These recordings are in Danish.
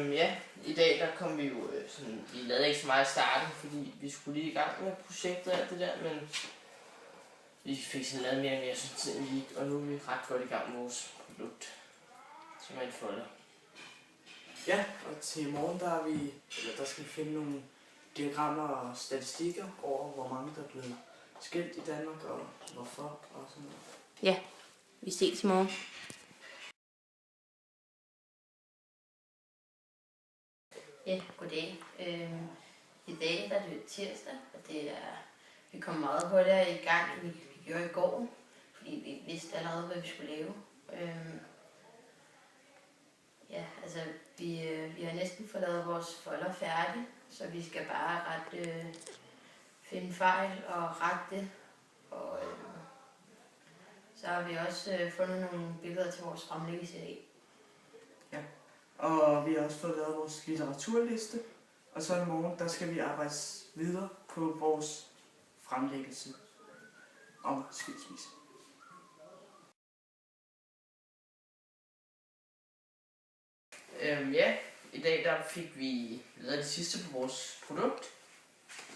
Ja, i dag der kom vi jo sådan, vi lavede ikke så meget i starten, fordi vi skulle lige i gang med projektet og alt det der, men vi fik sådan lavet mere og mere, så tiden gik, og nu er vi ret godt i gang med vores produkt, som er en folder. Ja, og til i morgen der skal vi finde nogle diagrammer og statistikker over, hvor mange der er blevet skilt i Danmark, og hvorfor og sådan noget. Ja, vi ses i morgen. Ja, goddag. I dag der er det tirsdag, og vi kom meget hurtigere i gang, end vi gjorde i går, fordi vi vidste allerede, hvad vi skulle lave. Ja, altså vi har næsten fået lavet vores folder færdig, så vi skal bare finde fejl og rette det. Og så har vi også fundet nogle billeder til vores fremlæggelse i dag. Ja, og vi har også fået lavet vores litteraturliste, og så i morgen, der skal vi arbejde videre på vores fremlæggelse om skilsmisse. Ja, i dag der fik vi lavet det sidste på vores produkt,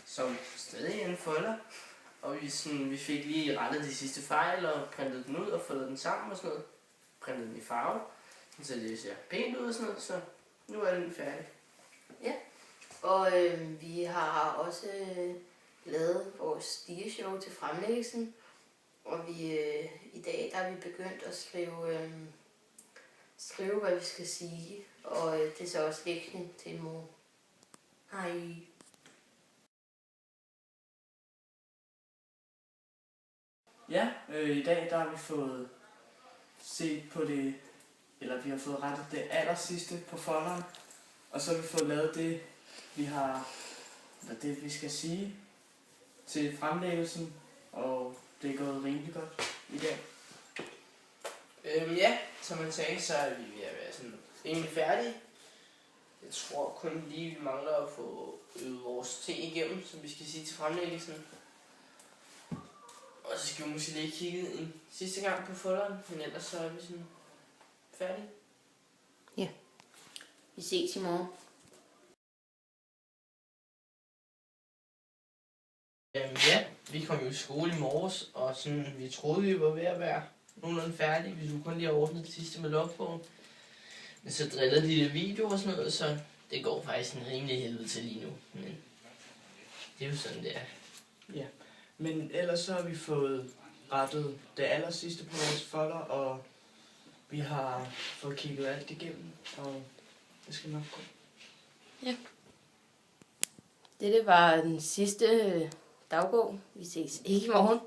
som stadig er en folder. Og vi fik lige rettet de sidste fejl og printet den ud og fået den sammen og sådan noget. Printet den i farve, så det ser pænt ud og sådan noget, så nu er den færdig. Ja, og vi har også lavet vores stigeshow til fremlæggelsen, og i dag der er vi begyndt at skrive hvad vi skal sige, og det er så også lektionen til i morgen. Hej. Ja, i dag der har vi fået set på det, eller vi har fået rettet det allersidste på folderen, og så har vi fået lavet det vi skal sige til fremlæggelsen, og det er gået rimelig godt i dag. Ja, som man sagde, så er vi ved at være sådan rimelig færdige. Jeg tror kun lige, vi mangler at få øvet vores ting igennem, som vi skal sige til fremlæggelsen. Og så skal vi måske lige kigge en sidste gang på folderen, men ellers så er vi sådan færdige. Ja, vi ses i morgen. Ja, vi kom jo i skole i morges, og sådan, vi troede, vi var ved at være nogenlunde færdige. Vi skulle kun lige have ordnet det sidste med logbogen. Men så drillede de der videoer og sådan noget, så det går faktisk en rimelig helvede til lige nu. Men det er jo sådan, det er. Ja, men ellers så har vi fået rettet det allersidste på vores folder, og vi har fået kigget alt igennem, og det skal nok gå. Ja. Dette var den sidste dagbog. Vi ses ikke i morgen.